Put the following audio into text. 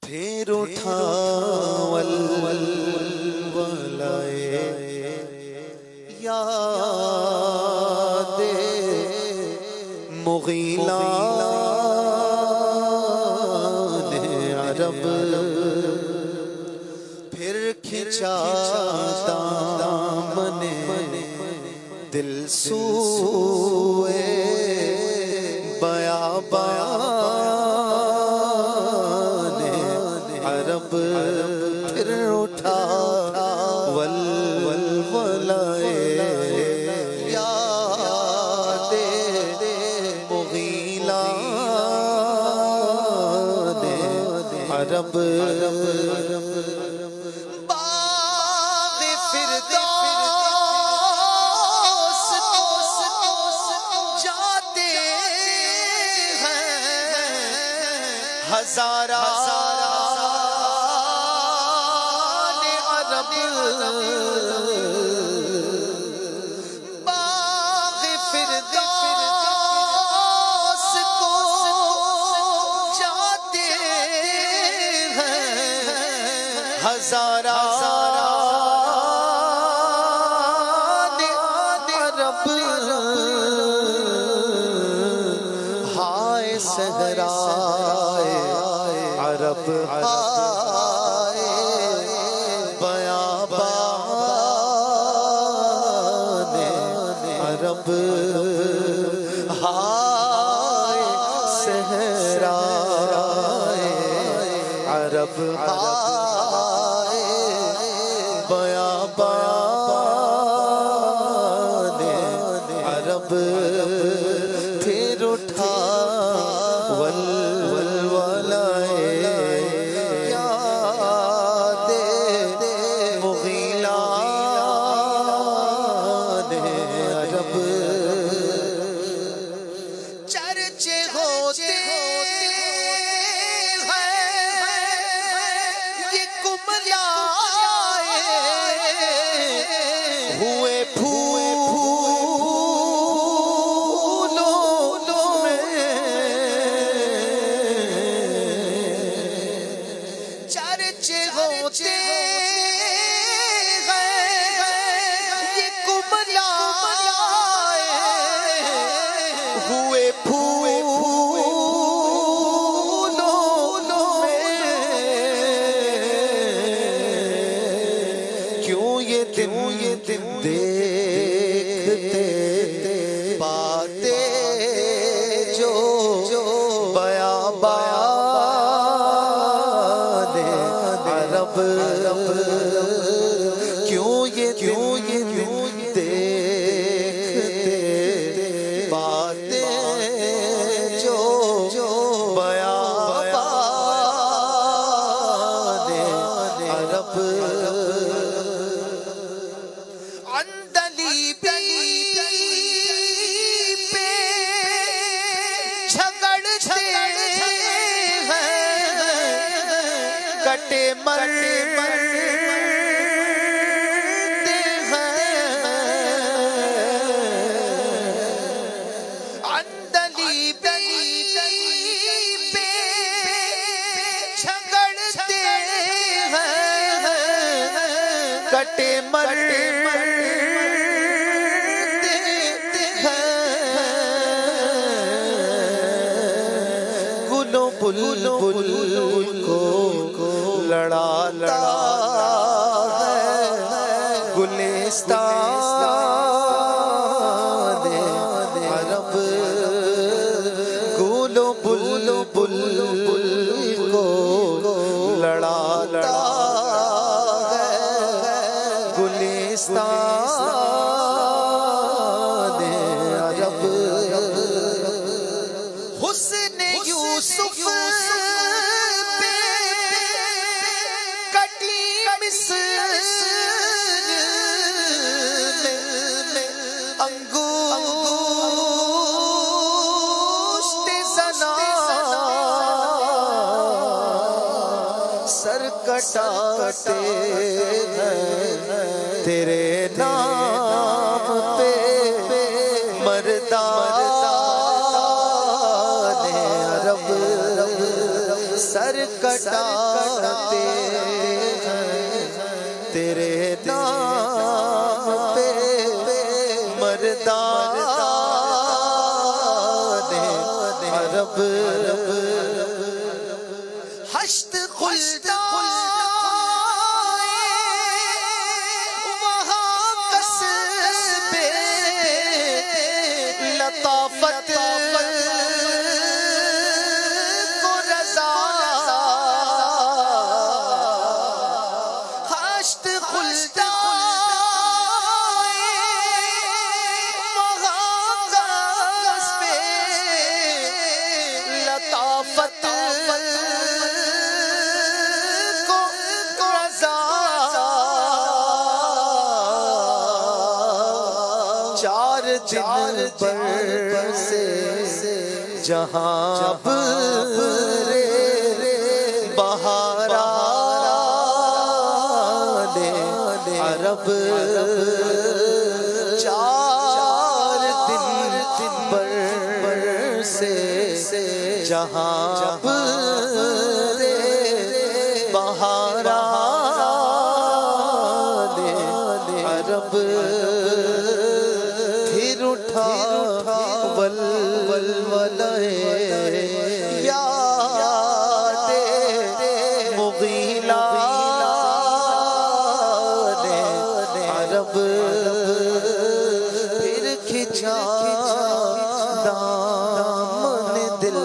फिर उठा वल वल वलाए यादे मुगीला ने अरब फिर खिंचा दामने दिल सूए बयाबान अरब फिर उठा वल वल वलाए यादे मुगीला ने अरब हजारा ने अरब बाग़ फिरदौस को जाते हैं हजारा ने अरब हाय सहरा अरब आए बयाबान अरब हाय सहराए अरब आए बयाबान अरब फिर उठा वल वल वलाए यादे मुगीला ने अरब चर्चे होते हैं ये कुमलाए हुए चर्चे होते ये कुमलाए हुए फूलों में क्यों ये दिन देखते पाते जो बयाबान अरब क्यों ये देखते पाते जो बयाबान अरब अंदली पे झगड़ते हैं कटे मरते हैं अंदली पे झगड़ते हैं कटे मरते बुलबुल को लड़ाता है गुलिस्तान अरब बुलबुल को लड़ाता है गुलिस्तान अरब हुस्न यूसुफ सर कटाते हैं तेरे नाम पे मरदा ने अरब सर कट कटाते हैं तेरे नाम पे मर्दाने अरब हश्त खुश्त वहाँ कसबे लताफत को रज़ा हश्त खुश्त लताफत को रज़ा चार दिन पर से जहाँ रे बहारा ने अरब चार दिन पर से जहाँ रे बहारा ने अरब फिर उठा वल वल यादे मुगीला ने अरब फिर खिंचा दामन दिल